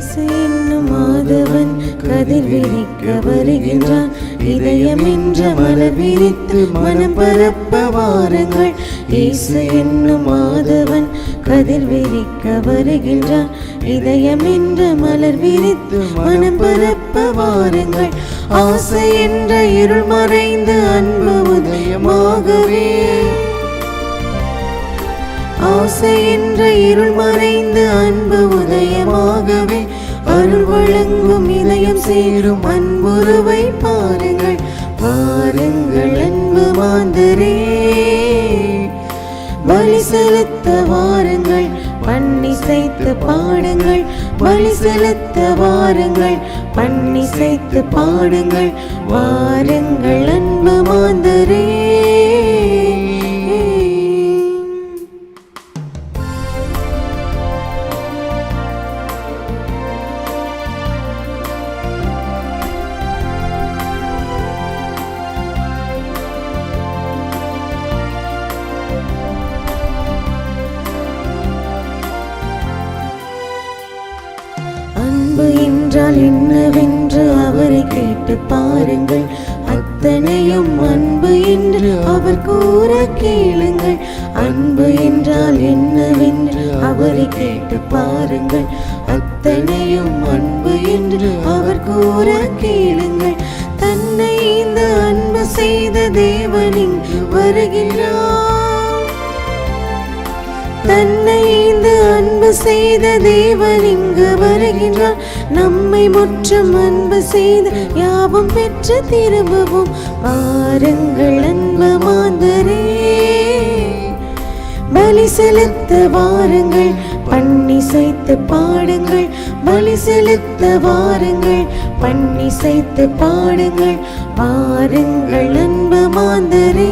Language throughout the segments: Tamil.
இயேசு என்னும் மாதவன் கதிர் விரிக்க வருகின்றான். இதயம் என்ற மலர் விரித்து மனம் பரப்ப வாருங்கள். இயேசு என்னும் மாதவன் கதிர் விரிக்க வருகின்றான். இதயம் என்ற மலர் விரித்து மனம் பரப்ப வாருங்கள். ஆசை என்ற இருள் மறைந்து அன்பு உதயமாகவே, ஆசை என்ற இருள் மறைந்து அன்பு உதயமாகவே, அருள் வழங்கும் இதயம் சேரும் அன்புருவை பாருங்கள். பாருங்கள் அன்பு மாந்தரே, பலி செலுத்த வாருங்கள். பன்னிசைத்து பாடுங்கள், பலி செலுத்த வாருங்கள். பன்னிசைத்து பாடுங்கள். வாருங்கள் அன்பு மாந்தரே. அன்பு என்றால் என்னவென்று அவரை கேட்டு பாருங்கள். அத்தனையும் அன்பு என்று அவர் கூற கேளுங்கள். அன்பு என்றால் என்னவென்று அவரை கேட்டு பாருங்கள். அத்தனையும் அன்பு என்று அவர் கூற கேளுங்கள். தன்னை இந்த அன்பு செய்த தேவன் இங்கு வருகின்றார். தன்னை இந்த அன்பு செய்த தேவன் இங்கு வருகின்றார். நம்மை முற்றும் அன்பு செய்து யாவும் பெற்று திரும்பவும் வாருங்கள் அன்பு மாந்தரே. பலி செலுத்த வாருங்கள். பன்னிசைத்து பாடுங்கள். பலி செலுத்த வாருங்கள். பன்னிசைத்து பாடுங்கள். வாருங்கள் அன்பு மாந்தரே.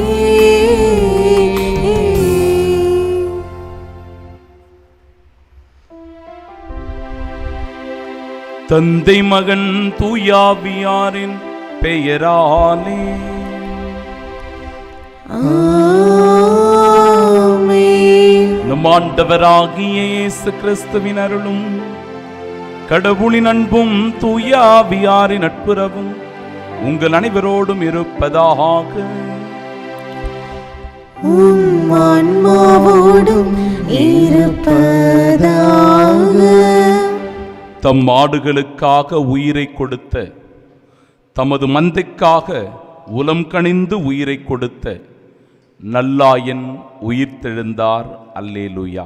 தந்தை மகன் தூயாவியாரின் பெயராலே ஆமென். நம் ஆண்டவராகிய இயேசு கிறிஸ்துவின் அருளும் கடவுளின் அன்பும் தூயாவியாரின் நட்புறவும் உங்கள் அனைவரோடும் இருப்பதாக. உம் ஆன்மாவோடும் இருப்பதாக. தம் ஆடுகளுக்காக உயிரை கொடுத்த, தமது மந்தைக்காக உலம் கனிந்து உயிரை கொடுத்த நல்லாயன் உயிர்த்தெழுந்தார். அல்லேலூயா.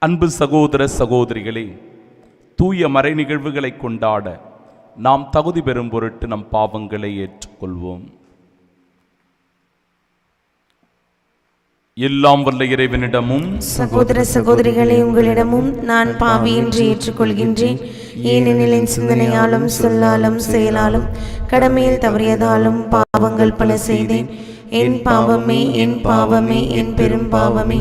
அன்பு சகோதர சகோதரிகளே, தூய மறை நிகழ்வுகளை கொண்டாட நாம் தகுதி பெறும் பொருட்டு நம் பாவங்களை ஏற்றுக்கொள்வோம். எல்லாம் வல்ல இறைவனிடமும் சகோதர சகோதரிகளே, உங்களிடமும் நான் பாவி என்று ஏற்றுக்கொள்கின்றேன். ஏனெனில் என் சிந்தனையாலும் சொல்லாலும் செயலாலும் கடமையில் தவறியதாலும் பாவங்கள் பல செய்தேன். என் பாவமே, என் பாவமே, என் பெரும் பாவமே.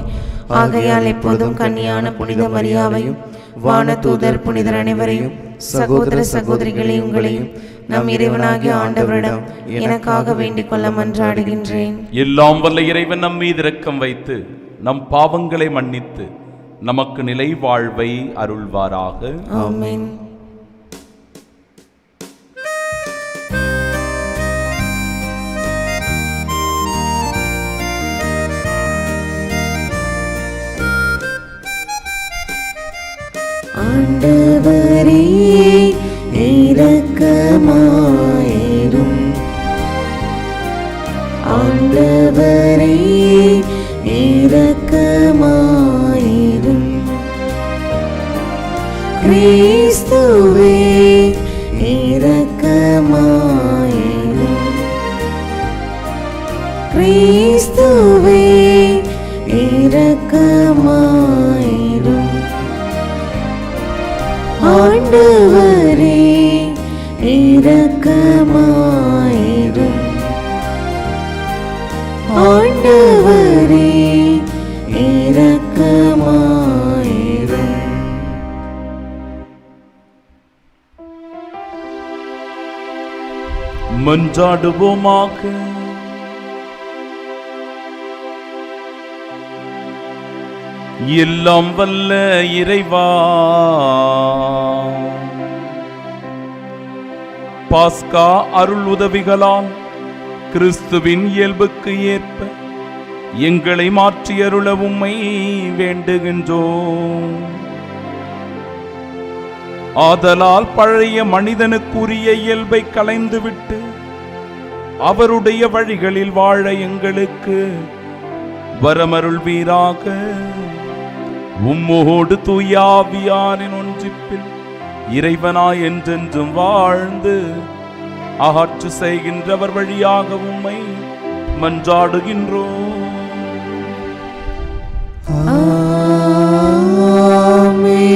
ஆகையால் எப்போதும் கன்னியான புனித மரியாவையும் வானதூதர் புனிதர் அனைவரையும், சகோதர சகோதரிகளே உங்களையும் நம் இறைவனாகிய ஆண்டவரிடம் எனக்காக வேண்டிக் கொள்ள மன்றாடுகின்றேன். எல்லாம் வல்ல இறைவன் நம் மீது இரக்கம் வைத்து நம் பாவங்களை மன்னித்து நமக்கு நிலை வாழ்வை அருள்வாராக. ஆமென். ஆண்டவரே இரக்கமாயிரும். ஆண்டவரே இரக்கமாயிரும். கிறிஸ்துவே இரக்கமாயிரும். கிறிஸ்துவே இரக்கமாயிரும். ஆண்டவரே இரக்கமாயிரும். ஆண்டவரே இரக்கமாயிரும். மன்றாடுவோமாக. எல்லாம் வல்ல இறைவா, பாஸ்கா அருள் உதவிகளால் கிறிஸ்துவின் இயல்புக்கு ஏற்ப எங்களை மாற்றியருள உம்மை வேண்டுகின்றோம். ஆதலால் பழைய மனிதனுக்குரிய இயல்பை களைந்துவிட்டு அவருடைய வழிகளில் வாழ எங்களுக்கு வரமருள்வீராக. உம்மோடு தூய ஆவியாரின் ஒன்றிப்பில் இறைவனாய் என்றென்றும் வாழ்ந்து ஆட்சி செய்கின்றவர் வழியாக உம்மை மன்றாடுகின்றோம். ஆமென்.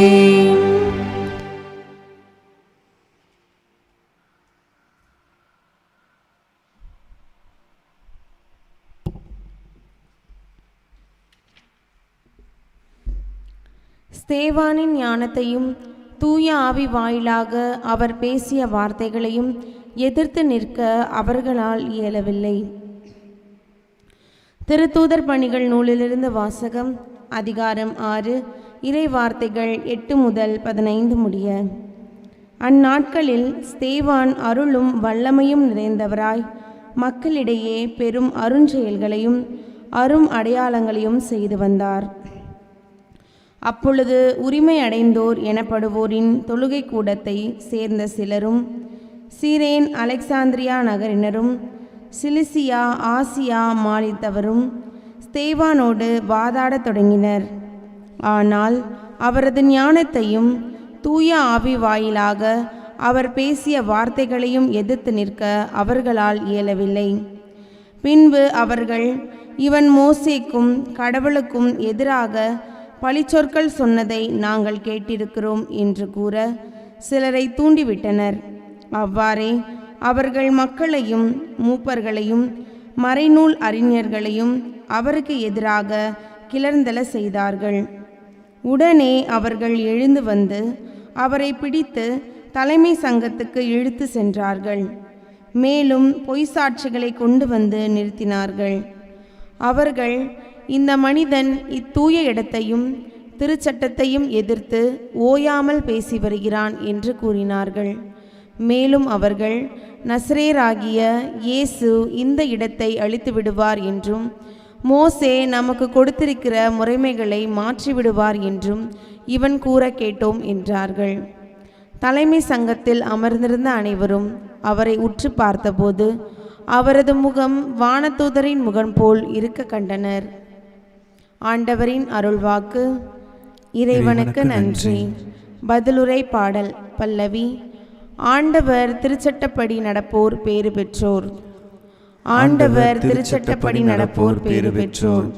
ஸ்தேவானின் ஞானத்தையும் தூய ஆவி வாயிலாக அவர் பேசிய வார்த்தைகளையும் எதிர்த்து நிற்க அவர்களால் இயலவில்லை. திருத்தூதர் பணிகள் நூலிலிருந்து வாசகம். அதிகாரம் 6, இறை வார்த்தைகள் 8 முதல் 15 முடிய. அந்நாட்களில் ஸ்தேவான் அருளும் வல்லமையும் நிறைந்தவராய் மக்களிடையே பெரும் அருஞ்செயல்களையும் அரும் அடையாளங்களையும் செய்து வந்தார். அப்பொழுது உரிமை அடைந்தோர் எனப்படுவோரின் தொழுகை கூடத்தை சேர்ந்த சிலரும் சீரேன் அலெக்சாந்திரியா நகரினரும் சிலிசியா ஆசியா மாலித்தவரும் ஸ்தேவானோடு வாதாடத் தொடங்கினர். ஆனால் அவரது ஞானத்தையும் தூய ஆவி வாயிலாக அவர் பேசிய வார்த்தைகளையும் எதிர்த்து நிற்க அவர்களால் இயலவில்லை. பின்பு அவர்கள், இவன் மோசேக்கும் கடவுளுக்கும் எதிராக பழிச்சொற்கள் சொன்னதை நாங்கள் கேட்டிருக்கிறோம் என்று கூற சிலரை தூண்டிவிட்டனர். அவ்வாறே அவர்கள் மக்களையும் மூப்பர்களையும் மறைநூல் அறிஞர்களையும் அவருக்கு எதிராக கிளர்ந்தெழ செய்தார்கள். உடனே அவர்கள் எழுந்து வந்து அவரை பிடித்து தலைமை சங்கத்துக்கு இழுத்து சென்றார்கள். மேலும் பொய்சாட்சிகளை கொண்டு வந்து நிறுத்தினார்கள். அவர்கள், இந்த மனிதன் இத்தூய இடத்தையும் திருச்சட்டத்தையும் எதிர்த்து ஓயாமல் பேசி வருகிறான் என்று கூறினார்கள். மேலும் அவர்கள், நசரேயராகிய இயேசு இந்த இடத்தை அழித்து விடுவார் என்றும் மோசே நமக்கு கொடுத்திருக்கிற முறைமைகளை மாற்றிவிடுவார் என்றும் இவன் கூற கேட்டோம் என்றார்கள். தலைமை சங்கத்தில் அமர்ந்திருந்த அனைவரும் அவரை உற்று பார்த்தபோது அவரது முகம் வானதூதரின் முகம் போல் இருக்க கண்டனர். ஆண்டவரின் அருள்வாக்கு. இறைவனுக்கு நன்றி. பதிலுரை பாடல். பல்லவி. ஆண்டவர் திருச்சட்டப்படி நடப்போர் பேறு பெற்றோர். ஆண்டவர் திருச்சட்டப்படி நடப்போர் பேறு பெற்றோர்.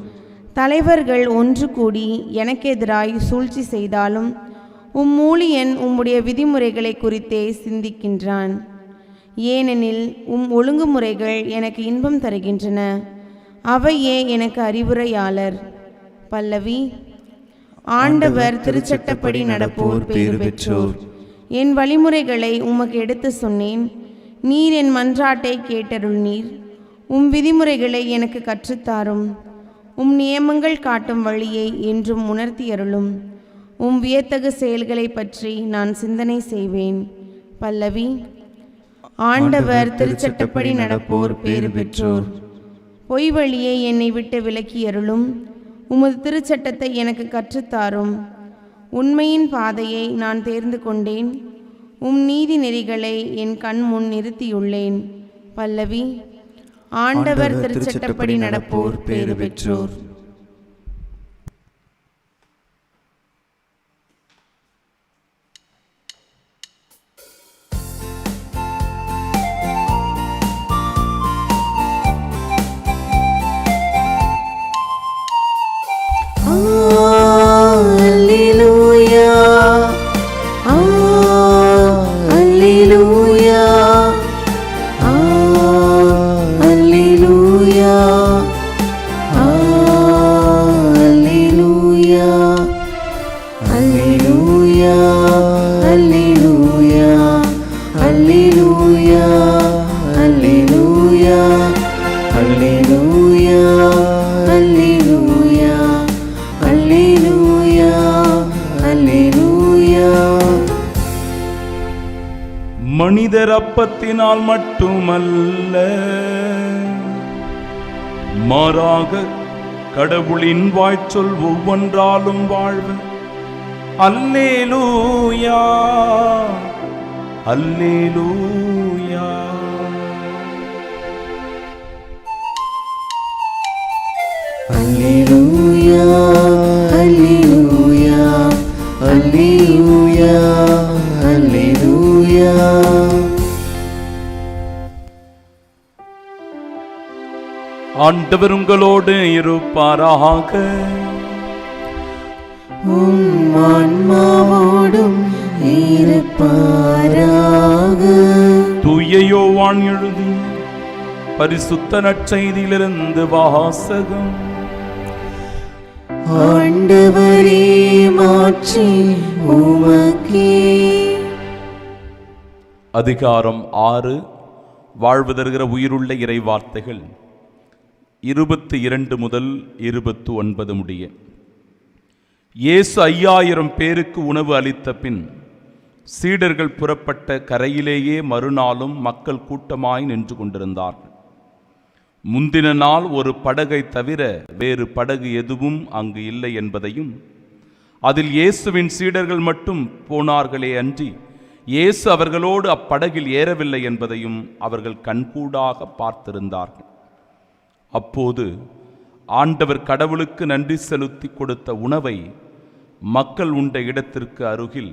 தலைவர்கள் ஒன்று கூடி எனக்கு எதிராய் சூழ்ச்சி செய்தாலும் ஊழியன் உம்முடைய விதிமுறைகளை குறித்தே சிந்திக்கின்றான். ஏனெனில் ஒழுங்குமுறைகள் எனக்கு இன்பம் தருகின்றன, அவையே எனக்கு அறிவுரையாளர். பல்லவி. ஆண்டவர் திருச்சட்டப்படி நடப்போர் பேறு பெற்றோர். என் வழிமுறைகளை உமக்கு எடுத்து சொன்னேன், நீர் என் மன்றாட்டை கேட்டருள்நீர். விதிமுறைகளை எனக்கு கற்றுத்தாரும். நியமங்கள் காட்டும் வழியை என்றும் உணர்த்தியருளும். வியத்தகு செயல்களை பற்றி நான் சிந்தனை செய்வேன். பல்லவி. ஆண்டவர் திருச்சட்டப்படி நடப்போர் பேறு பெற்றோர். பொய் வழியை என்னை விட்டு விலக்கியருளும். உமது திருச்சட்டத்தை எனக்கு கற்றுத்தாரும். உண்மையின் பாதையை நான் தேர்ந்து கொண்டேன். நீதி நெறிகளை என் கண் முன் நிறுத்தியுள்ளேன். பல்லவி. ஆண்டவர் திருச்சட்டப்படி நடப்போர் பேறு பெற்றோர். Alleluia, alleluia, alleluia. மனிதர் அப்பத்தினால் மட்டுமல்ல, மாறாக கடவுளின் வாய்ச்சொல் ஒவ்வொன்றாலும் வாழ்வு. அல்லேலூயா, அல்லேலூயா. அல்லேலூயா, அல்லேலூயா, அல்லேலூயா, அல்லேலூயா. ஆண்டவர் உங்களோடு இருப்பாராக. உம் ஆன்மாவோடும் இருப்பாராக. தூய யோவான் எழுதிய பரிசுத்த நற்செய்தியிலிருந்து வாசகம். ஆண்டவரே, மாட்சி உமக்கே. அதிகாரம் 6. வாழ்வு தருகிற உயிருள்ள இறை வார்த்தைகள் 22 முதல் 29 முடிய. இயேசு 5000 பேருக்கு உணவு அளித்த பின் சீடர்கள் புறப்பட்ட கரையிலேயே மறுநாளும் மக்கள் கூட்டமாய் நின்று கொண்டிருந்தார்கள். முந்தின நாள் ஒரு படகை தவிர வேறு படகு எதுவும் அங்கு இல்லை என்பதையும், அதில் இயேசுவின் சீடர்கள் மட்டும் போனார்களே அன்றி இயேசு அவர்களோடு அப்படகில் ஏறவில்லை என்பதையும் அவர்கள் கண்கூடாக பார்த்திருந்தார்கள். அப்போது ஆண்டவர் கடவுளுக்கு நன்றி செலுத்தி கொடுத்த உணவை மக்கள் உண்ட இடத்திற்கு அருகில்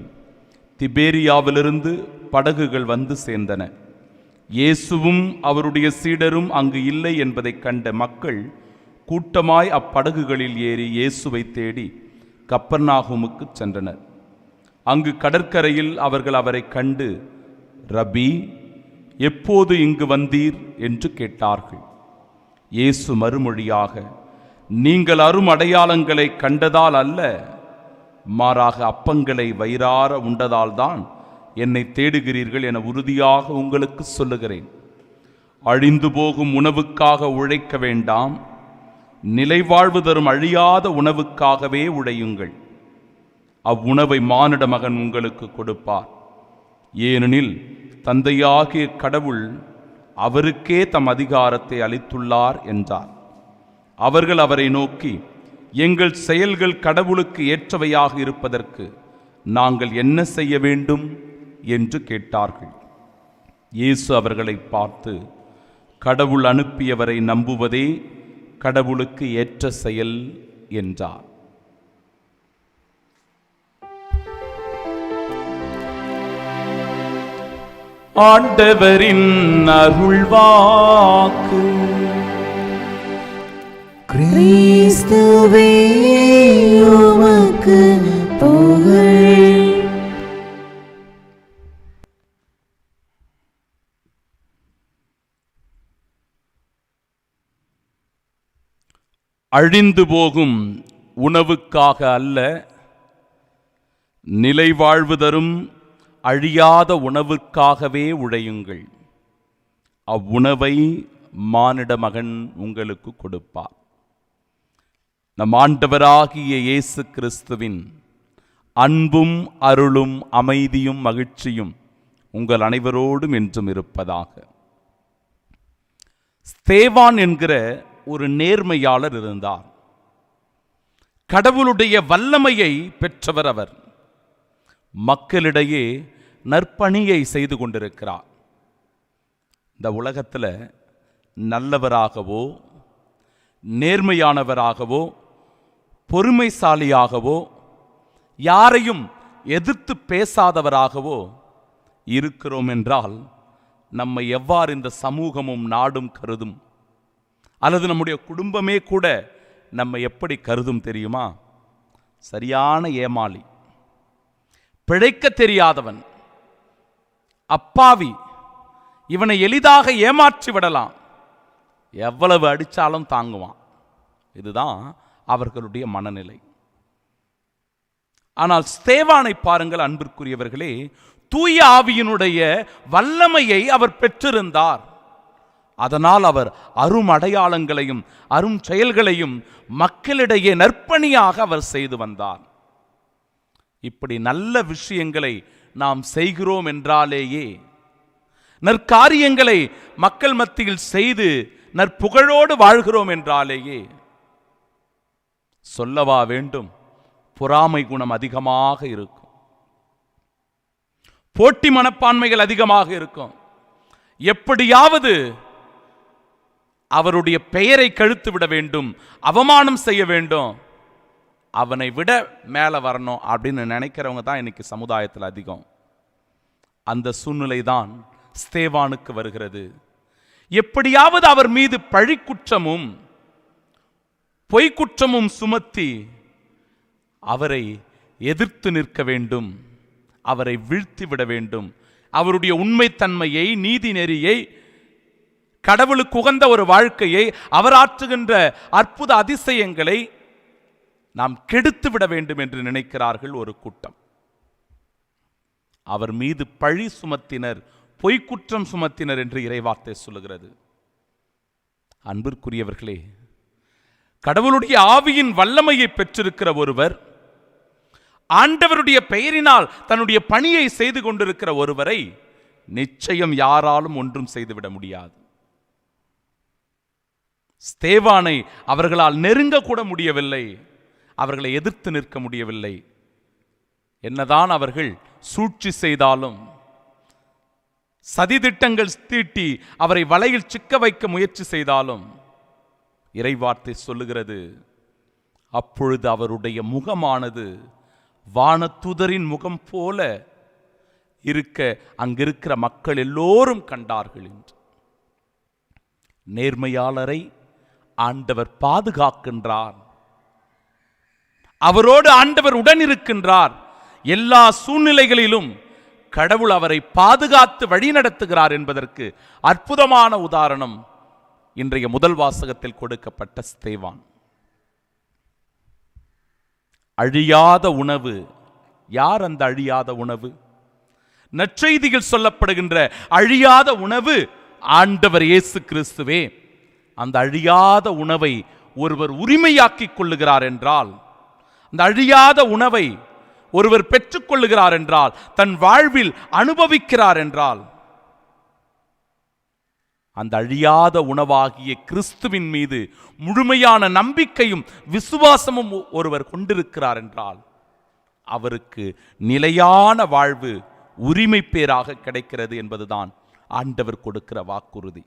திபேரியாவிலிருந்து படகுகள் வந்து சேர்ந்தன. இயேசுவும் அவருடைய சீடரும் அங்கு இல்லை என்பதை கண்ட மக்கள் கூட்டமாய் அப்படகுகளில் ஏறி இயேசுவை தேடி கப்பர்நாகுமுக்கு சென்றனர். அங்கு கடற்கரையில் அவர்கள் அவரை கண்டு, ரபி, எப்போது இங்கு வந்தீர் என்று கேட்டார்கள். இயேசு மறுமொழியாக, நீங்கள் அரும் அடையாளங்களை கண்டதால் அல்ல, மாறாக அப்பங்களை வயிறார உண்டதால்தான் என்னை தேடுகிறீர்கள் என உறுதியாக உங்களுக்கு சொல்லுகிறேன். அழிந்து போகும் உணவுக்காக உழைக்க வேண்டாம், நிலைவாழ்வு தரும் அழியாத உணவுக்காகவே உழையுங்கள். அவ்வுணவை மானிட மகன் உங்களுக்கு கொடுப்பார். ஏனெனில் தந்தையாகிய கடவுள் அவருக்கே தம் அதிகாரத்தை அளித்துள்ளார் என்றார். அவர்கள் அவரை நோக்கி, எங்கள் செயல்கள் கடவுளுக்கு ஏற்றவையாக இருப்பதற்கு நாங்கள் என்ன செய்ய வேண்டும் என்று கேட்டார்கள். இயேசு அவர்களை பார்த்து, கடவுள் அனுப்பியவரை நம்புவதே கடவுளுக்கு ஏற்ற செயல் என்றார். ஆண்டவரின் அருள்வாக்கு. கிறிஸ்துவே உமக்கு புகழ். அழிந்து போகும் உணவுக்காக அல்ல, நிலைவாழ்வு தரும் அழியாத உணவுக்காகவே உழையுங்கள். அவ்வுணவை மானிட மகன் உங்களுக்கு கொடுப்பார். நம் ஆண்டவராகிய இயேசு கிறிஸ்துவின் அன்பும் அருளும் அமைதியும் மகிழ்ச்சியும் உங்கள் அனைவரோடும் என்றும் இருப்பதாக. ஸ்தேவான் என்கிற ஒரு நேர்மையாளர் இருந்தார். கடவுளுடைய வல்லமையை பெற்றவர் அவர். மக்களிடையே நற்பணியை செய்து கொண்டிருக்கிறார். இந்த உலகத்தில் நல்லவராகவோ, நேர்மையானவராகவோ, பொறுமைசாலியாகவோ, யாரையும் எதிர்த்து பேசாதவராகவோ இருக்கிறோம் என்றால் நம்மை எவ்வாறு இந்த சமூகமும் நாடும் கருதும், அல்லது நம்முடைய குடும்பமே கூட நம்மை எப்படி கருதும் தெரியுமா? சரியான ஏமாளி, பிழைக்க தெரியாதவன், அப்பாவி, இவனை எளிதாக ஏமாற்றி விடலாம், எவ்வளவு அடித்தாலும் தாங்குவான். இதுதான் அவர்களுடைய மனநிலை. ஆனால் ஸ்தேவானை பாருங்கள் அன்பிற்குரியவர்களே, தூய ஆவியினுடைய வல்லமையை அவர் பெற்றிருந்தார். அதனால் அவர் அரும் அடையாளங்களையும் அரும் செயல்களையும் மக்களிடையே நற்பணியாக அவர் செய்து வந்தார். இப்படி நல்ல விஷயங்களை நாம் செய்கிறோம் என்றாலேயே நற்காரியங்களை மக்கள் மத்தியில் செய்து நற்புகழோடு வாழ்கிறோம் என்றாலேயே சொல்லவா வேண்டும், பொறாமை குணம் அதிகமாக இருக்கும், போட்டி மனப்பான்மைகள் அதிகமாக இருக்கும். எப்படியாவது அவருடைய பெயரை கெடுத்து விட வேண்டும், அவமானம் செய்ய வேண்டும், அவனை விட மேலே வரணும் அப்படின்னு நினைக்கிறவங்க தான் இன்னைக்கு சமுதாயத்தில் அதிகம். அந்த சூழ்நிலை தான் ஸ்தேவானுக்கு வருகிறது. எப்படியாவது அவர் மீது பழிக்குற்றமும் பொய்க்குற்றமும் சுமத்தி அவரை எதிர்த்து நிற்க வேண்டும், அவரை வீழ்த்தி விட வேண்டும். அவருடைய உண்மைத்தன்மையை, நீதி நெறியை, கடவுளுக்கு உகந்த ஒரு வாழ்க்கையை, அவர் ஆற்றுகின்ற அற்புத அதிசயங்களை நாம் கெடுத்து விட வேண்டும் என்று நினைக்கிறார்கள் ஒரு கூட்டம். அவர் மீது பழி சுமத்தினர், பொய்க்குற்றம் சுமத்தினர் என்று இறைவார்த்தை சொல்லுகிறது. அன்பிற்குரியவர்களே, கடவுளுடைய ஆவியின் வல்லமையை பெற்றிருக்கிற ஒருவர், ஆண்டவருடைய பெயரினால் தன்னுடைய பணியை செய்து கொண்டிருக்கிற ஒருவரை நிச்சயம் யாராலும் ஒன்றும் செய்துவிட முடியாது. ஸ்தேவானை அவர்களால் நெருங்க கூட முடியவில்லை, அவர்களை எதிர்த்து நிற்க முடியவில்லை. என்னதான் அவர்கள் சூழ்ச்சி செய்தாலும், சதித்திட்டங்கள் தீட்டி அவரை வலையில் சிக்க வைக்க முயற்சி செய்தாலும், இறைவார்த்தை சொல்லுகிறது, அப்பொழுது அவருடைய முகமானது வானதூதரின் முகம் போல இருக்க அங்கிருக்கிற மக்கள் எல்லோரும் கண்டார்கள் என்று. நேர்மையாளரை ஆண்டவர் பாதுகாக்கின்றார், அவரோடு ஆண்டவர் உடன் இருக்கின்றார். எல்லா சூழ்நிலைகளிலும் கடவுள் அவரை பாதுகாத்து வழி நடத்துகிறார் என்பதற்கு அற்புதமான உதாரணம் இன்றைய முதல் வாசகத்தில் கொடுக்கப்பட்ட ஸ்தேவான். அழியாத உணவு. யார் அந்த அழியாத உணவு? நற்செய்தியில் சொல்லப்படுகின்ற அழியாத உணவு ஆண்டவர் இயேசு கிறிஸ்துவே. அந்த அழியாத உணவை ஒருவர் உரிமையாக்கிக் கொள்ளுகிறார் என்றால், அந்த அழியாத உணவை ஒருவர் பெற்றுக்கொள்ளுகிறார் என்றால், தன் வாழ்வில் அனுபவிக்கிறார் என்றால், அந்த அழியாத உணவாகிய கிறிஸ்துவின் மீது முழுமையான நம்பிக்கையும் விசுவாசமும் ஒருவர் கொண்டிருக்கிறார் என்றால், அவருக்கு நிலையான வாழ்வு உரிமை பேராக கிடைக்கிறது என்பதுதான் ஆண்டவர் கொடுக்கிற வாக்குறுதி.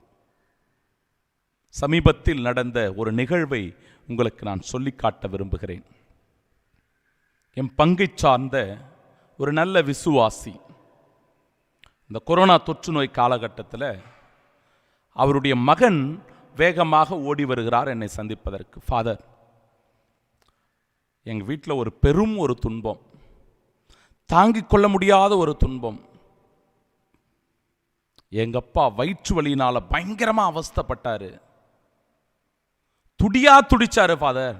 சமீபத்தில் நடந்த ஒரு நிகழ்வை உங்களுக்கு நான் சொல்லிக் காட்ட விரும்புகிறேன். என் பங்கை சார்ந்த ஒரு நல்ல விசுவாசி இந்த கொரோனா தொற்று நோய் காலகட்டத்தில் அவருடைய மகன் வேகமாக ஓடி வருகிறார் என்னை சந்திப்பதற்கு. ஃபாதர், எங்கள் வீட்டில் ஒரு பெரும் ஒரு துன்பம், தாங்கிக் கொள்ள முடியாத ஒரு துன்பம். எங்க அப்பா வயிற்று வலியினால பயங்கரமா அவஸ்தைப்பட்டாரு, துடியா துடிச்சாரு ஃபாதர்.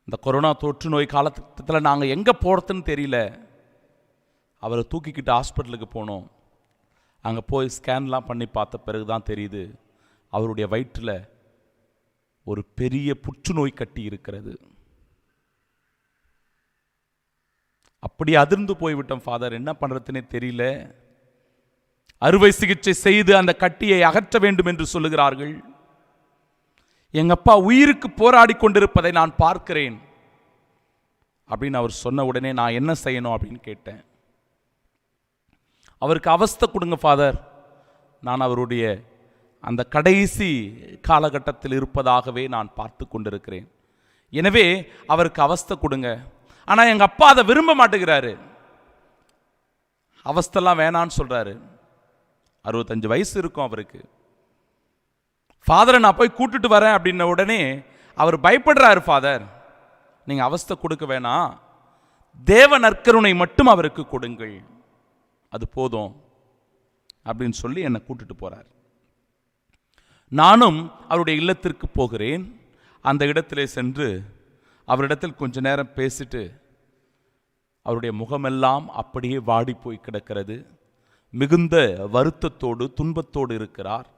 இந்த கொரோனா தொற்று நோய் காலத்தில் நாங்கள் எங்கே போகிறதுன்னு தெரியல. அவரை தூக்கிக்கிட்டு ஹாஸ்பிட்டலுக்கு போனோம். அங்கே போய் ஸ்கேன்லாம் பண்ணி பார்த்த பிறகு தான் தெரியுது, அவருடைய வயிற்றில் ஒரு பெரிய புற்றுநோய் கட்டி இருக்கிறது. அப்படி அதிர்ந்து போய்விட்டோம் ஃபாதர், என்ன பண்ணுறதுனே தெரியல. அறுவை சிகிச்சை செய்து அந்த கட்டியை அகற்ற வேண்டும் என்று சொல்லுகிறார்கள். எங்கள் அப்பா உயிருக்கு போராடி கொண்டிருப்பதை நான் பார்க்கிறேன் அப்படின்னு அவர் சொன்ன உடனே நான் என்ன செய்யணும் அப்படின்னு கேட்டேன். அவருக்கு அவஸ்தை கொடுங்க ஃபாதர், நான் அவருடைய அந்த கடைசி காலகட்டத்தில் இருப்பதாகவே நான் பார்த்து கொண்டிருக்கிறேன், எனவே அவருக்கு அவஸ்தை கொடுங்க. ஆனால் எங்கள் அப்பா அதை விரும்ப மாட்டேங்கிறாரு, அவஸ்தெல்லாம் வேணான்னு சொல்கிறாரு. 65 வயசு இருக்கும் அவருக்கு. ஃபாதரை நான் போய் கூட்டுட்டு வரேன் அப்படின்ன உடனே அவர் பயப்படுறாரு. ஃபாதர், நீங்கள் அவஸ்தை கொடுக்க வேணாம், தேவ நற்கருணை மட்டும் அவருக்கு கொடுங்கள், அது போதும் அப்படின்னு சொல்லி என்னை கூட்டுட்டு போறார். நானும் அவருடைய இல்லத்திற்கு போகிறேன். அந்த இடத்திலே சென்று அவரிடத்தில் கொஞ்ச நேரம் பேசிட்டு, அவருடைய முகமெல்லாம் அப்படியே வாடி போய் கிடக்கிறது. மிகுந்த வருத்தத்தோடு துன்பத்தோடு இருக்கிறார்.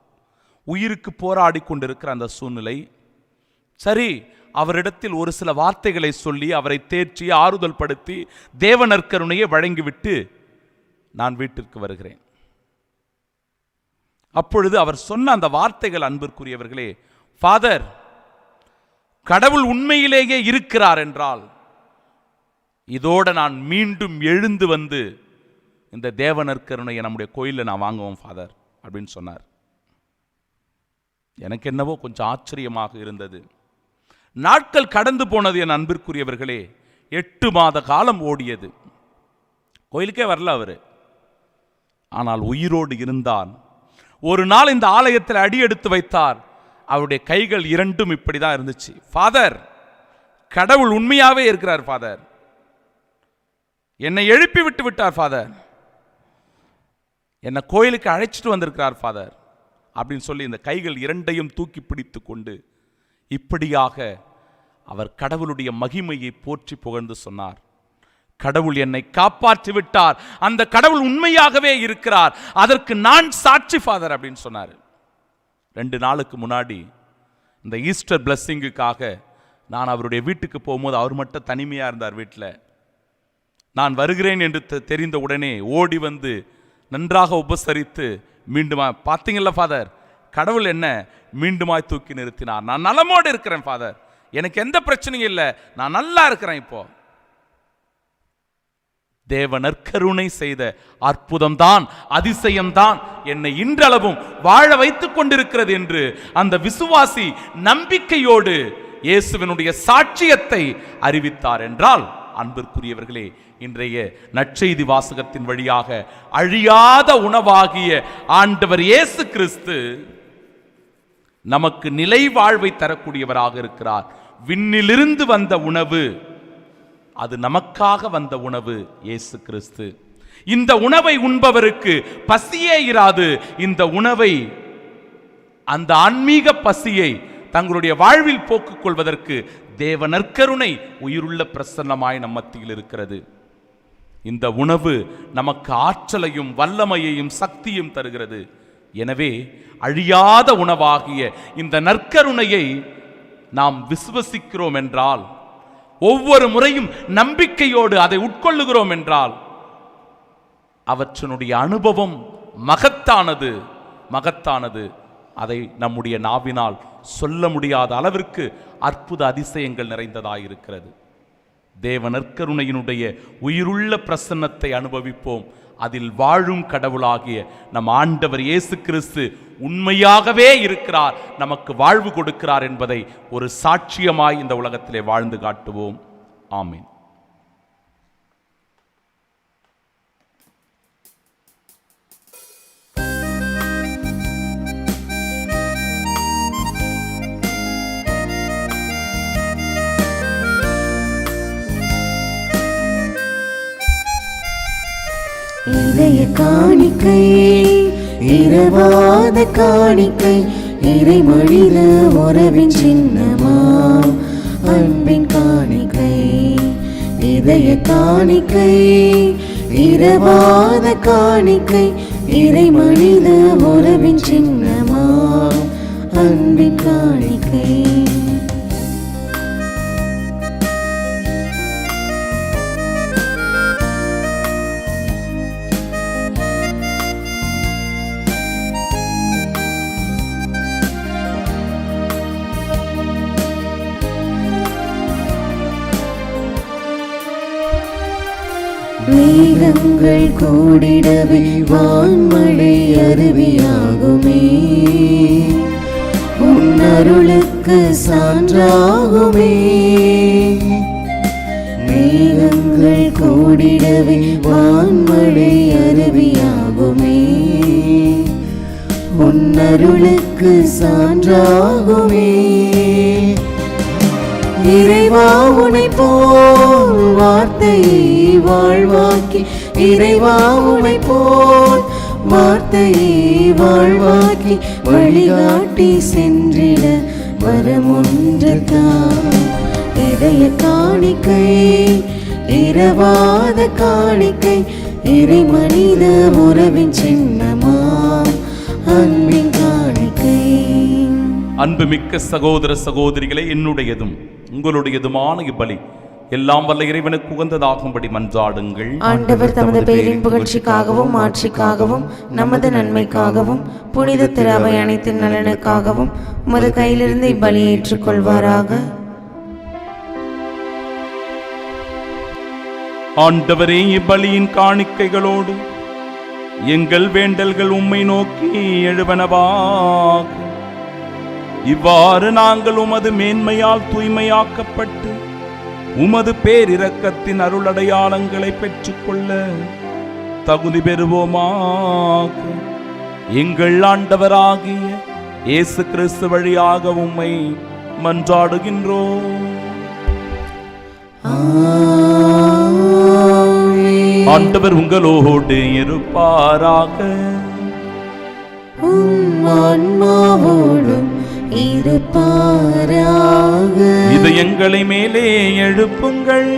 உயிருக்கு போராடி கொண்டிருக்கிற அந்த சூழ்நிலை. சரி, அவரிடத்தில் ஒரு சில வார்த்தைகளை சொல்லி அவரை தேற்றி ஆறுதல் படுத்தி தேவ நற்கருணையை வழங்கிவிட்டு நான் வீட்டிற்கு வருகிறேன். அப்பொழுது அவர் சொன்ன அந்த வார்த்தைகள், அன்பிற்குரியவர்களே, ஃபாதர், கடவுள் உண்மையிலேயே இருக்கிறார் என்றால் இதோட நான் மீண்டும் எழுந்து வந்து இந்த தேவ நற்கருணையை நம்முடைய கோயிலில் நான் வாங்குவோம் ஃபாதர் அப்படின்னு சொன்னார். எனக்கு என்னவோ கொஞ்சம் ஆச்சரியமாக இருந்தது. நாட்கள் கடந்து போனது என் அன்பிற்குரியவர்களே. 8 மாத காலம் ஓடியது. கோயிலுக்கே வரல அவர். ஆனால் உயிரோடு இருந்தார். ஒரு நாள் இந்த ஆலயத்தில் அடி எடுத்து வைத்தார். அவருடைய கைகள் இரண்டும் இப்படி தான் இருந்துச்சு. ஃபாதர், கடவுள் உண்மையாவே இருக்கிறார் ஃபாதர், என்னை எழுப்பி விட்டு விட்டார் ஃபாதர், என்னை கோயிலுக்கு அழைச்சிட்டு வந்திருக்கிறார் ஃபாதர் அப்படின்னு சொல்லி இந்த கைகள் இரண்டையும் தூக்கி பிடித்து கொண்டு இப்படியாக அவர் கடவுளுடைய மகிமையை போற்றி புகழ்ந்து சொன்னார். கடவுள் என்னை காப்பாற்றி விட்டார், அந்த கடவுள் உண்மையாகவே இருக்கிறார், அதற்கு நான் சாட்சி ஃபாதர் அப்படின்னு சொன்னார். 2 நாளுக்கு முன்னாடி இந்த ஈஸ்டர் பிளஸ்ஸிங்குக்காக நான் அவருடைய வீட்டுக்கு போகும்போது அவர் மட்டும் தனிமையாக இருந்தார் வீட்டில். நான் வருகிறேன் என்று தெரிந்த உடனே ஓடி வந்து நன்றாக உபசரித்து மீண்டுமா, பார்த்தீங்களா ஃபாதர், கடவுள் என்ன மீண்டுமாய் தூக்கி நிறுத்தினார், நான் நலமோடு இருக்கிறேன் ஃபாதர், எனக்கு எந்த பிரச்சனையும் இல்லை, நான் நல்லா இருக்கிறேன். இப்போ தேவ நற்கருணை செய்த அற்புதம்தான், அதிசயம்தான் என்னை இன்றளவும் வாழ வைத்துக் கொண்டிருக்கிறது என்று அந்த விசுவாசி நம்பிக்கையோடு இயேசுவினுடைய சாட்சியத்தை அறிவித்தார் என்றால், அன்பிற்குரியவர்களே, இன்றைய நற்செய்தி வாசகத்தின் வழியாக அழியாத உணவாகிய ஆண்டவர் இயேசு கிறிஸ்து நமக்கு நிலை வாழ்வை தரக்கூடியவராக இருக்கிறார். விண்ணிலிருந்து வந்த உணவு, அது நமக்காக வந்த உணவு இயேசு கிறிஸ்து. இந்த உணவை உண்பவருக்கு பசியே இராது. இந்த உணவை, அந்த ஆன்மீக பசியை தங்களுடைய வாழ்வில் போக்குக் கொள்வதற்கு தேவ நற்கருணை உயிருள்ள பிரசன்னமாய் நம் மத்தியில் இருக்கிறது. இந்த உணவு நமக்கு ஆற்றலையும் வல்லமையையும் சக்தியும் தருகிறது. எனவே அழியாத உணவாகிய இந்த நற்கருணையை நாம் விசுவசிக்கிறோம் என்றால், ஒவ்வொரு முறையும் நம்பிக்கையோடு அதை உட்கொள்ளுகிறோம் என்றால், அவற்றினுடைய அனுபவம் மகத்தானது, மகத்தானது. அதை நம்முடைய நாவினால் சொல்ல முடியாத அளவிற்கு அற்புத அதிசயங்கள் நிறைந்ததாயிருக்கிறது. தேவ நற்கருணையினுடைய உயிருள்ள பிரசன்னத்தை அனுபவிப்போம். அதில் வாழும் கடவுளாகிய நம் ஆண்டவர் இயேசு கிறிஸ்து உண்மையாகவே இருக்கிறார், நமக்கு வாழ்வு கொடுக்கிறார் என்பதை ஒரு சாட்சியமாய் இந்த உலகத்திலே வாழ்ந்து காட்டுவோம். ஆமீன். இதய காணிக்கை, இரவாத காணிக்கை, இறை மனித உறவின் சின்னமாம் அன்பின் காணிக்கை. இதய காணிக்கை, இரவாத காணிக்கை, இறை மனித உறவின் சின்னமாம் அன்பின் காணிக்கை. மேகங்கள் கூடிடவே வான்மழை அருவியாகுமே, உன் அருளுக்கு சான்றாகுமே. மேகங்கள் கூடிடவே வான்மழை அருவியாகுமே, உன் அருளுக்கு சான்றாகுமே. இறைவா உனை போல் வார்த்தையை வாழ்வாக்கி, இறைவா உனை போல் வார்த்தையை வாழ்வாக்கி, வழிகாட்டி சென்றிட வரமொன்றுதான். இதய காணிக்கை, இரவாத காணிக்கை, இறை மனித உறவின் சின்னமாம் அன்பின் காணிக்கை. அன்புமிக்க சகோதர சகோதரிகளே, என்னுடையதும் உங்களுடையதுமான இப்பலி எல்லாம் வல்ல இறைவனுக்கு உகந்ததாகும்படி மன்றாடுங்கள். ஆண்டவர் தமது பேரின் புகழ்ச்சிக்காகவும் ஆட்சிக்காகவும் நமது நன்மைக்காகவும் புனித திரு அவை அனைத்தின் நலனுக்காகவும் உமது கையிலிருந்து இப்பலியை ஏற்றுக்கொள்வாராக. ஆண்டவரே, இப்பலியின் காணிக்கைகளோடு எங்கள் வேண்டல்கள் உம்மை நோக்கி எழுவனவாக. இவ்வாறு நாங்கள் உமது மேன்மையால் தூய்மையாக்கப்பட்டு உமது பேரிரக்கத்தின் அருளடையாளங்களை பெற்றுக்கொள்ள தகுதி பெறுவோமாக. எங்கள் ஆண்டவராகிய இயேசு கிறிஸ்து வழியாக உம்மை மன்றாடுகின்றோம். ஆண்டவர் உங்களோடு இருப்பாராக. ஆன்மாவோடும் இருப்பாராக. இதயங்களை மேலே எழுப்புங்கள்.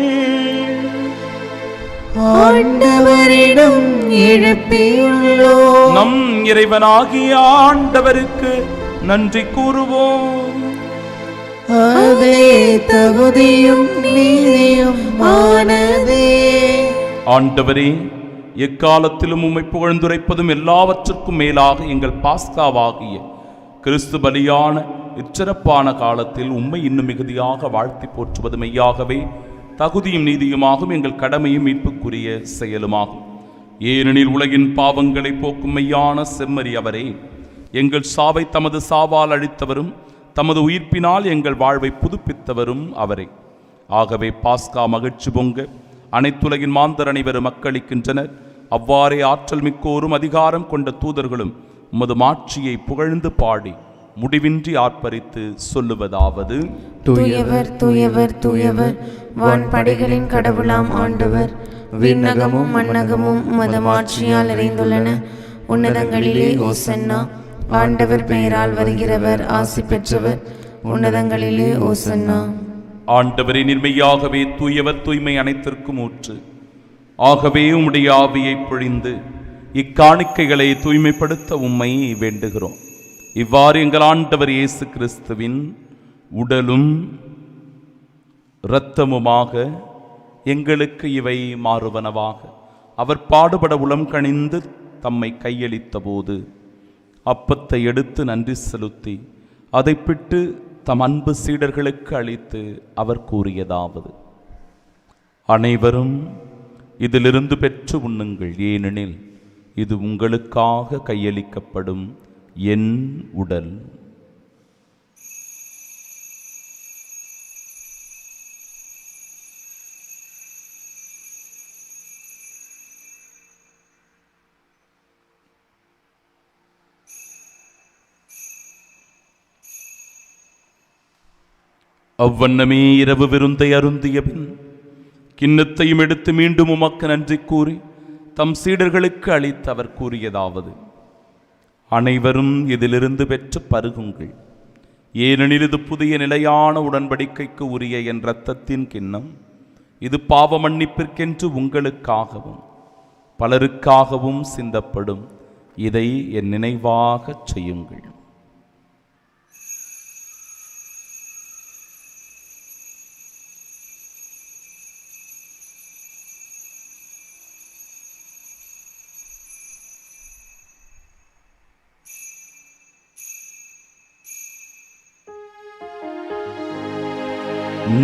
ஆண்டவரிடம் எழுப்பியுள்ளோம். நம் இறைவனாகிய ஆண்டவருக்கு நன்றி கூறுவோம். அதே தகுதியும் நீதியும் ஆனதே. ஆண்டவரே, எக்காலத்திலும் உம்மை புகழ்ந்துரைப்பதும் எல்லாவற்றுக்கும் மேலாக எங்கள் பாஸ்காவாகிய கிறிஸ்து பலியான இச்சிறப்பான காலத்தில் உம்மை இன்னும் மிகுதியாக வாழ்த்தி போற்றுவது மெய்யாகவே தகுதியும் நீதியுமாகும், எங்கள் கடமையும் மீட்புக்குரிய செயலுமாகும். ஏனெனில் உலகின் பாவங்களை போக்கும் மெய்யான செம்மறி அவரே, எங்கள் சாவை தமது சாவால் அழித்தவரும் தமது உயிர்ப்பினால் எங்கள் வாழ்வை புதுப்பித்தவரும் அவரே. ஆகவே பாஸ்கா மகிழ்ச்சி பொங்க அனைத்துலகின் மாந்தர் அனைவரும் மக்களிக்கின்றனர். அவ்வாறே ஆற்றல் மிக்கோரும் அதிகாரம் கொண்ட தூதர்களும் உமது மாட்சியை புகழ்ந்து பாடி முடிவின்றி ஆர்ப்பரித்து சொல்லுவதாவது: தூயவர் தூயவர் தூயவர், வான்படைகளின் கடவுளாம் ஆண்டவர். விண்ணகமும் மண்ணகமும் உமது மாட்சியால் நிறைந்துள்ளன. உன்னதங்களிலே ஓசன்னா. ஆண்டவர் பெயரால் வருகிறவர் ஆசி பெற்றவர். உன்னதங்களிலே ஓசன்னா. ஆண்டவரே, நிர்மையாகவே தூயவர், தூய்மை அனைத்திற்கும் ஊற்று. ஆகவே உம்முடைய ஆவியை பொழிந்து இக்காணிக்கைகளை தூய்மைப்படுத்த உம்மை வேண்டுகிறோம். இவ்வாறு எங்கள் ஆண்டவர் இயேசு கிறிஸ்துவின் உடலும் இரத்தமுமாக எங்களுக்கு இவை மாறுவனவாக. அவர் பாடுபட உளம் கனிந்து தம்மை கையளித்த போது அப்பத்தை எடுத்து நன்றி செலுத்தி அதை பிட்டு தம் அன்பு சீடர்களுக்கு அளித்து அவர் கூறியதாவது: அனைவரும் இதிலிருந்து பெற்று உண்ணுங்கள், ஏனெனில் இது உங்களுக்காக கையளிக்கப்படும் என் உடல். அவ்வண்ணமே இரவு விருந்தை அருந்திய பின் கிண்ணத்தையும் எடுத்து மீண்டும் உமக்கு நன்றி கூறி தம் சீடர்களுக்கு அளித்து அவர் கூறியதாவது: அனைவரும் இதிலிருந்து பெற்று பருகுங்கள், ஏனெனில் இது புதிய நிலையான உடன்படிக்கைக்கு உரிய என் இரத்தத்தின் கிண்ணம். இது பாவ மன்னிப்பிற்கென்று உங்களுக்காகவும் பலருக்காகவும் சிந்தப்படும். இதை என் நினைவாகச் செய்யுங்கள்.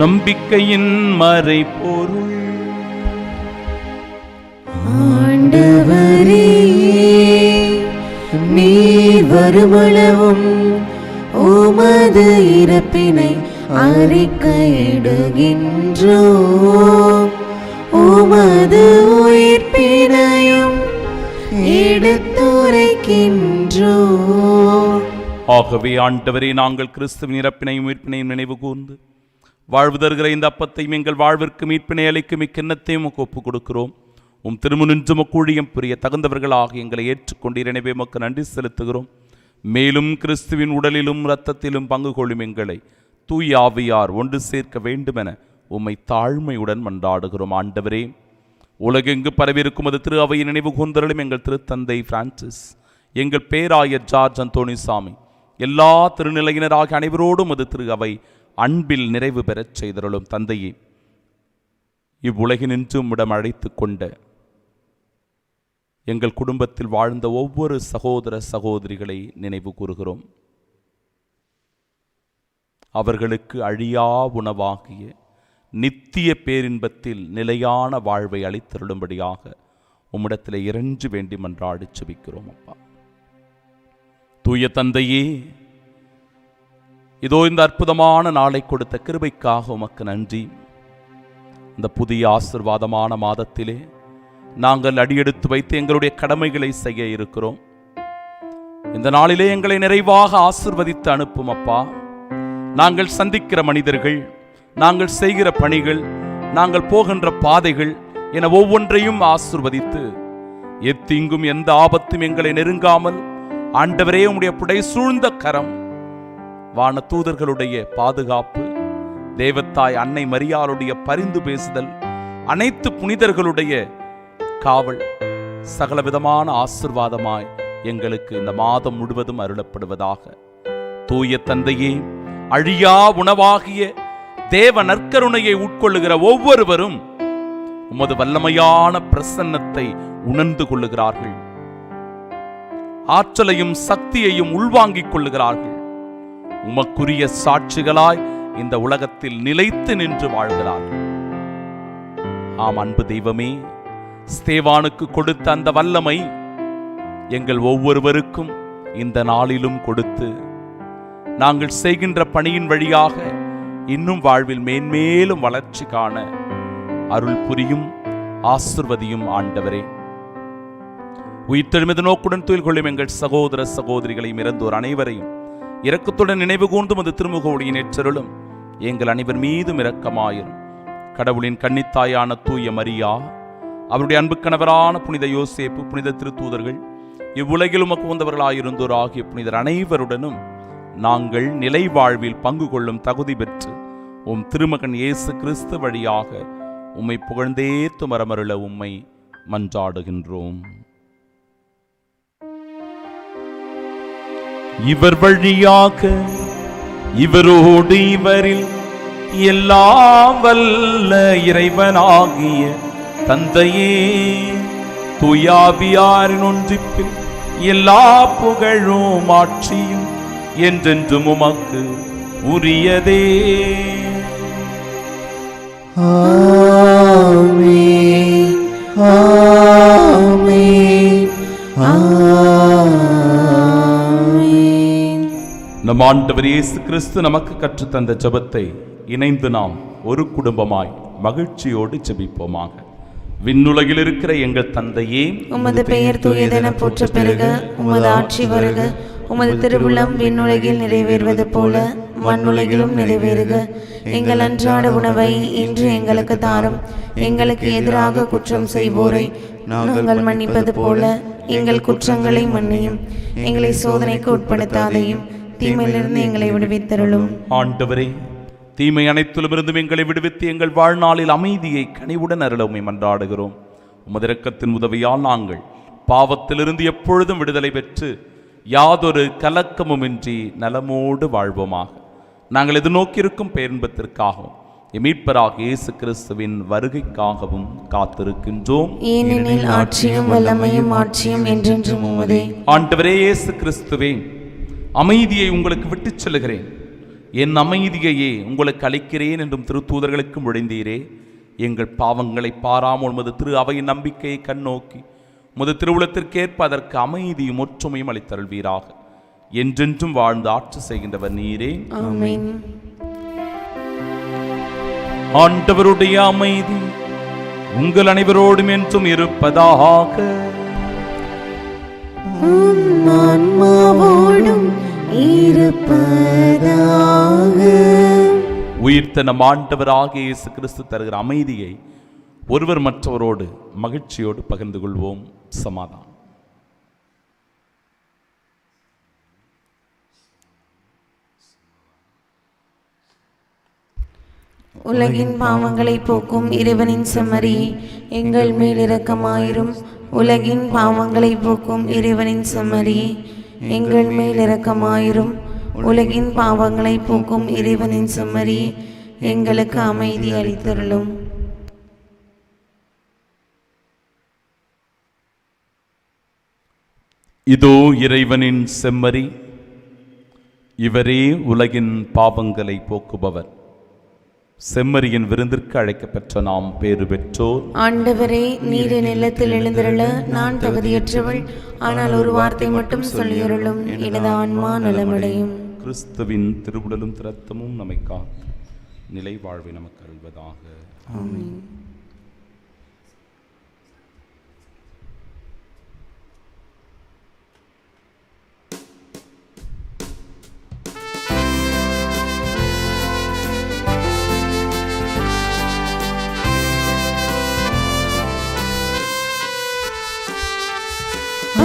நம்பிக்கையின் மறைபொருள். ஆண்டவரே, நீர் வருமளவும் உமது இறப்பினை அறிக்கையிடுகின்றோம், உமது உயிர்ப்பினையும் எடுத்துரைக்கின்றோம். ஆகவே ஆண்டவரே, நாங்கள் கிறிஸ்துவின் இறப்பினையும் உயிர்ப்பினையும் நினைவு கூர்ந்து வாழ்வு தருகிற இந்த அப்பத்தையும் எங்கள் வாழ்விற்கு மீட்பினை அளிக்கும் இக்கிண்ணத்தையும் ஒப்புக் கொடுக்கிறோம். உம் திருமுனின்று மக்கூழியம் புரிய தகுந்தவர்களாக எங்களை ஏற்றுக்கொண்டீர். எனவே உமக்கு நன்றி செலுத்துகிறோம். மேலும் கிறிஸ்துவின் உடலிலும் இரத்தத்திலும் பங்கு கொள்ளும் எங்களை தூய் ஆவியார் ஒன்று சேர்க்க வேண்டுமென உம்மை தாழ்மையுடன் மன்றாடுகிறோம். ஆண்டவரே, உலகெங்கு பரவியிருக்கும் அது திரு அவையின் நினைவு கூர்ந்தருளும் எங்கள் திருத்தந்தை பிரான்சிஸ், எங்கள் பேராயர் ஜார்ஜ் அந்தோணிசாமி, எல்லா திருநிலையினராக அனைவரோடும் அது திரு அவை அன்பில் நிறைவு பெறச் செய்தருளும். தந்தையே, இவ்வுலகினின்று உம்மிடம் அழைத்து கொண்ட எங்கள் குடும்பத்தில் வாழ்ந்த ஒவ்வொரு சகோதர சகோதரிகளை நினைவு கூறுகிறோம். அவர்களுக்கு அழியா உணவாகிய நித்திய பேரின்பத்தில் நிலையான வாழ்வை அளித்தருளும்படியாக உம்மிடத்தில் இறைஞ்சு வேண்டி மன்றாடி செபிக்கிறோம். அப்பா, தூய தந்தையே, இதோ இந்த அற்புதமான நாளை கொடுத்த கிருபைக்காக உமக்கு நன்றி. இந்த புதிய ஆசீர்வாதமான மாதத்திலே நாங்கள் அடியெடுத்து வைத்து எங்களுடைய கடமைகளை செய்ய இருக்கிறோம். இந்த நாளிலே எங்களை நிறைவாக ஆசீர்வதித்து அனுப்பும் அப்பா. நாங்கள் சந்திக்கிற மனிதர்கள், நாங்கள் செய்கிற பணிகள், நாங்கள் போகின்ற பாதைகள் என ஒவ்வொன்றையும் ஆசீர்வதித்து எத்தீங்கும் எந்த ஆபத்தும் எங்களை நெருங்காமல் ஆண்டவரே உம்முடைய புடை சூழ்ந்த கரம், வான தூதர்களுடைய பாதுகாப்பு, தேவத்தாய் அன்னை மரியாளுடைய பரிந்து பேசுதல், அனைத்து புனிதர்களுடைய காவல், சகலவிதமான ஆசீர்வாதமாய் எங்களுக்கு இந்த மாதம் முழுவதும் அருளப்படுவதாக. தூய தந்தையே, அழியா உணவாகிய தேவ நற்கருணையை உட்கொள்ளுகிற ஒவ்வொருவரும் உமது வல்லமையான பிரசன்னத்தை உணர்ந்து கொள்ளுகிறார்கள். ஆற்றலையும் சக்தியையும் உள்வாங்கிக் கொள்ளுகிறார்கள். உமக்குரிய சாட்சிகளாய் இந்த உலகத்தில் நிலைத்து நின்று வாழ்கிறார்கள். ஆம் அன்பு தெய்வமே, ஸ்தேவானுக்கு கொடுத்த அந்த வல்லமை எங்கள் ஒவ்வொருவருக்கும் இந்த நாளிலும் கொடுத்து நாங்கள் செய்கின்ற பணியின் வழியாக இன்னும் வாழ்வில் மேன்மேலும் வளர்ச்சி காண அருள் புரியும், ஆசிர்வதியும் ஆண்டவரே. உயிர்த்தெழுமது நோக்குடன் துயில் கொள்ளும் எங்கள் சகோதர சகோதரிகளையும் இறந்தோர் அனைவரையும் இரக்கத்துடன் நினைவு கூர்ந்தும் அது திருமுகவுடைய நேற்றருளும் எங்கள் அனைவர் மீதும் இரக்கமாயிரும். கடவுளின் கன்னித்தாயான தூய மரியா, அவருடைய அன்பு கணவரான புனித யோசேப்பு, புனித திருத்தூதர்கள், இவ்வுலகில் உமக்கு வந்தவர்களாயிருந்தோர் ஆகிய புனிதர் அனைவருடனும் நாங்கள் நிலை வாழ்வில் பங்கு கொள்ளும் தகுதி பெற்று உம் திருமகன் இயேசு கிறிஸ்து வழியாக உம்மை புகழ்ந்தேத்து மரமருள உம்மை மன்றாடுகின்றோம். இவர் வழியாக இவரோடு இவரில் எல்லாம் வல்ல இறைவனாகிய தந்தையே, தூயாவியாரின் ஒன்றிப்பில் எல்லா புகழும் ஆட்சியும் என்றென்றும் உமக்கு உரியதே. ஆமென், ஆமென், ஆமென். நம் ஆண்டவர் இயேசு கிறிஸ்து நமக்கு கற்றுத்தந்த ஜெபத்தை இணைந்து நாம் ஒரு குடும்பமாய் மகிழ்ச்சியோடு ஜெபிப்போமாக. விண்ணுலகில் இருக்கிற எங்கள் தந்தையே, உமது பெயர் தூயதென போற்ற பெருக, உமது ஆட்சி வருக, உமது திருவுளம் விண்ணுலகில் நிறைவேறுவது போல மண்ணுலகிலும் நிறைவேறுக. எங்கள் அன்றாட உணவை இன்று எங்களுக்கு தாரும். எங்களுக்கு எதிராக குற்றம் செய்வோரை நாங்கள் மன்னிப்பது போல எங்கள் குற்றங்களை மன்னியும். எங்களை சோதனைக்கு உட்படுத்தாதையும், தீமையிலிருந்து எங்களை விடுவித்தருளும். ஆண்டவரே, தீமை அனைத்திலுமிருந்தும் எங்களை விடுவித்து எங்கள் வாழ்நாளில் அமைதியை கனிவுடன் அருள உம்மை மன்றாடுகிறோம். உமது இரக்கத்தின் உதவியால் நாங்கள் பாவத்திலிருந்து எப்பொழுதும் விடுதலை பெற்று யாதொரு கலக்கமுமின்றி நலமோடு வாழ்வோமாக. நாங்கள் எதிர்நோக்கியிருக்கும் பேரின்பத்திற்காகவும் மீட்பராக இயேசு கிறிஸ்துவின் வருகைக்காகவும் காத்திருக்கின்றோம். ஏனெனில் ஆட்சியும் வல்லமையும் மாட்சியும் என்றென்றும் உமதே. ஆண்டவரே இயேசு கிறிஸ்துவே, அமைதியை உங்களுக்கு விட்டுச் செல்கிறேன், என் அமைதியையே உங்களுக்கு அளிக்கிறேன் என்றும் திருத்தூதர்களுக்கு மொழிந்தீரே. எங்கள் பாவங்களை பாராமல் உமது திரு அவையின் நம்பிக்கையை கண்ணோக்கி உமது திருவுளத்திற்கேற்ப அதற்கு அமைதியும் ஒற்றுமையும் அளித்தருள்வீராக. என்றென்றும் வாழ்ந்து ஆட்சி செய்கின்றவர் நீரே. ஆமென். ஆண்டவருடைய அமைதி உங்கள் அனைவரோடும் என்றும் இருப்பதாக. ஆன்மாவோடும் இருப்பதாக. உயிர்த்த நம் ஆண்டவராகிய இயேசு கிறிஸ்து தருகிற அமைதியை ஒருவர் மற்றவரோடு மகிழ்ச்சியோடு பகிர்ந்து கொள்வோம். சமாதானம். உலகின் பாவங்களை போக்கும் இறைவனின் செம்மறி, எங்கள் மேல் இரக்கமாயிரும். உலகின் பாவங்களை போக்கும் இறைவனின் செம்மறி, எங்கள் மேல் இரக்கமாயிரும். உலகின் பாவங்களை போக்கும் இறைவனின் செம்மறி, எங்களுக்கு அமைதி அளித்தருளும். இதோ இறைவனின் செம்மறி, இவரே உலகின் பாவங்களை போக்குபவர். செம்மறியின் விருந்திற்கு அழைக்கப்பெற்ற நாம் பேறு பெற்றோர். ஆண்டவரே, நீர் என் இல்லத்தில் எழுந்திருள நான் தகுதியற்றவள். ஆனால் ஒரு வார்த்தை மட்டும் சொல்லியருளும், எனது ஆன்மா நலமடையும். கிறிஸ்துவின் திருவுடலும் இரத்தமும் நம்மை காத்து நிலை வாழ்வை நமக்கு அருள்வதாக. ஆமென்.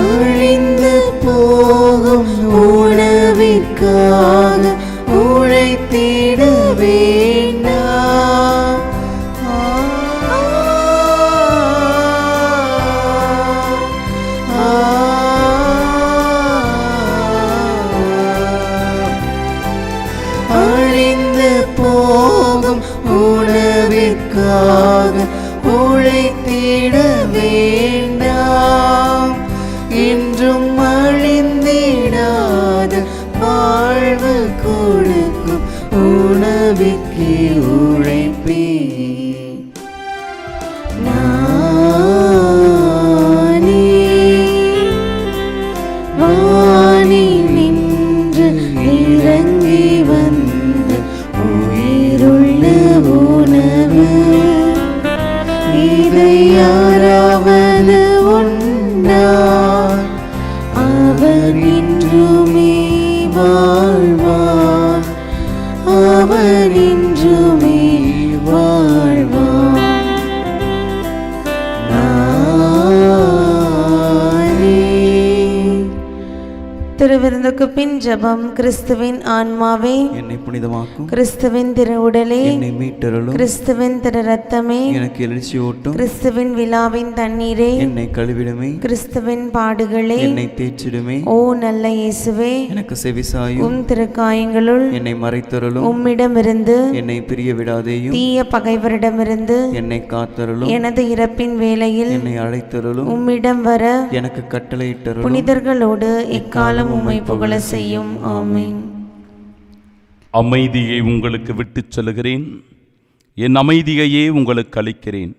அழிந்து போகும் உணவிற்காக உழைத்திட வேண்டாம். அழிந்து போகும் உணவிற்காக உழைத்திட வேண்டாம். என்றும் அழிந்திடாத வாழ்வு கொடுக்கும் உணவிற்கே உழைப்பே. நானே வானில் நின்று இறங்கி வந்த உயிருள்ள உணவு. இதை யாராவது உண்டார், அவர் இன்றுமே வாழ்வார். அவர் இன்றுமே வாழ்வார். திருவிருந்துக்கு பின் ஜெபம். கிறிஸ்துவின் ஆன்மாவே, என்னை புனிதமாக்கும். கிறிஸ்துவின் திரு உடலே, என்னை மீட்டருளும். கிறிஸ்துவின் திரு ரத்தமே, எனக்கு எழுச்சியூட்டும். கிறிஸ்துவின் விழாவின் தண்ணீரே, என்னை கழுவிடுமே. கிறிஸ்துவின் பாடுகளே, என்னை தேற்றிடுமே. ஓ நல்ல இயேசுவே, எனக்கு செவிசாயும். உம் திருக்காயங்களுள் என்னை மறைத்தருளும். உம்மிடமிருந்து என்னை பிரிய விடாதேயும். தீய பகைவரிடமிருந்து என்னை காத்தருளும். எனது இறப்பின் வேளையில் என்னை அழைத்தருளும். உம்மிடம் வர எனக்கு கட்டளையிட்டருளும். புனிதர்களோடு எக்காலம் உம்மை புகழ செய்யும். ஆமென். அமைதியை உங்களுக்கு விட்டுச் செல்கிறேன், என் அமைதியையே உங்களுக்கு அளிக்கிறேன்.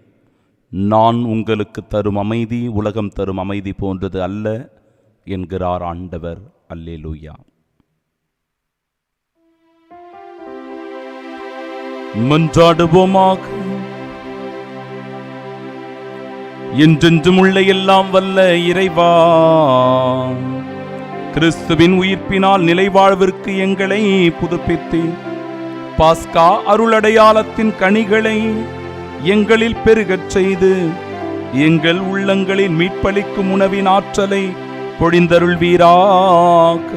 நான் உங்களுக்கு தரும் அமைதி உலகம் தரும் அமைதி போன்றது அல்ல என்கிறார் ஆண்டவர். அல்லேலூயா. மன்றாடுவோமாக. என்றென்றும் உள்ள எல்லாம் வல்ல இறைவா, கிறிஸ்துவின் உயிர்ப்பினால் நிலைவாழ்விற்கு எங்களை புதுப்பித்து பாஸ்கா அருளடையாளத்தின் கனிகளை எங்களில் பெருகச் செய்து எங்கள் உள்ளங்களில் மீட்பளிக்கும் உணவின் ஆற்றலை பொழிந்தருள்வீராக.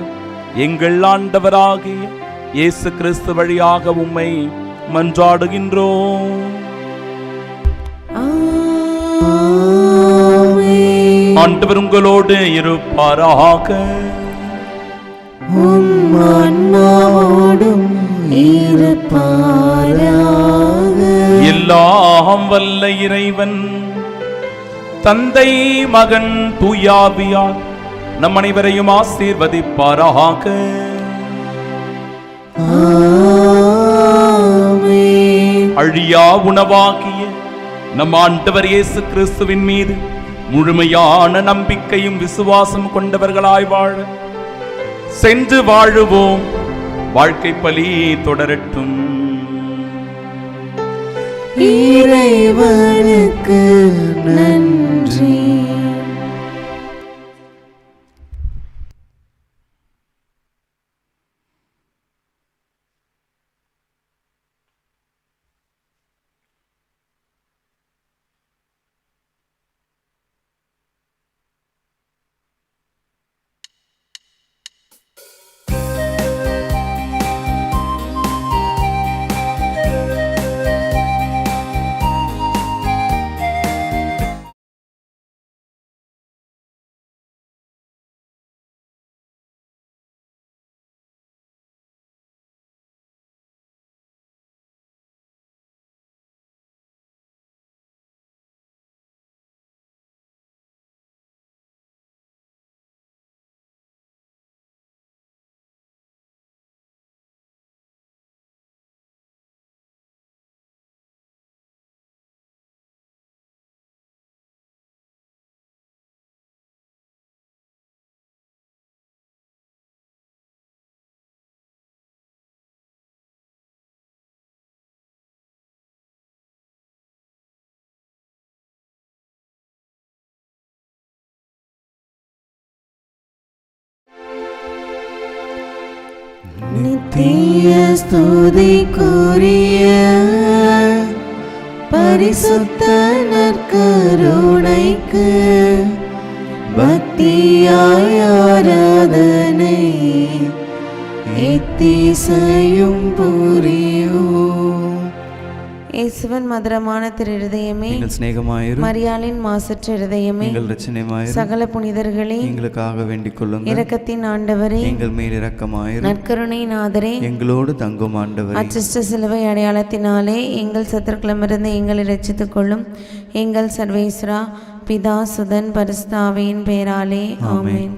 எங்கள் ஆண்டவராகிய இயேசு கிறிஸ்து வழியாக உம்மை மன்றாடுகின்றோம். ஆண்டவர் உங்களோடு இருப்பாராக. உம் ஆன்மாவோடும் இருப்பாராக. எல்லாம் வல்ல இறைவன் தந்தை, மகன், தூயாவியார் நம் அனைவரையும் ஆசீர்வதிப்பாராக. ஆமென். அழியா உணவாகிய நம் ஆண்டவர் இயேசு கிறிஸ்துவின் மீது முழுமையான நம்பிக்கையும் விசுவாசம் கொண்டவர்களாய் வாழ சென்று வாழுவோம். வாழ்க்கை பலி தொடரட்டும். இறைவனுக்கு நன்றி. நித்திய ஸ்துதிக்குரிய பரிசுத்த நற்கருணைக்கு பக்தியாய் ஆராதனை எத்திசையும் புரியும். இயேசுவின் மதுரமான திரு இருதயமே, எங்கள் சிநேகமாயிரும். மரியாளின் மாசற்ற இருதயமே, எங்கள் இரட்சணியமாயிரும். சகல புனிதர்களே, எங்களுக்காக வேண்டிக் கொள்ளுங்கள். இரக்கத்தின் ஆண்டவரே, எங்கள் மேல் இரக்கமாயிரும். நற்கருணை நாதரே, எங்களோடு தங்கும் ஆண்டவரே, அச்சிஷ்ட சிலுவை அடையாளத்தினாலே எங்கள் சத்துருக்களிடமிருந்து எங்களை ரட்சித்துக் கொள்ளும். எங்கள் சர்வேஸ்வரா, பிதா சுதன் பரிசுத்த ஆவியின் பெயராலே ஆமென்.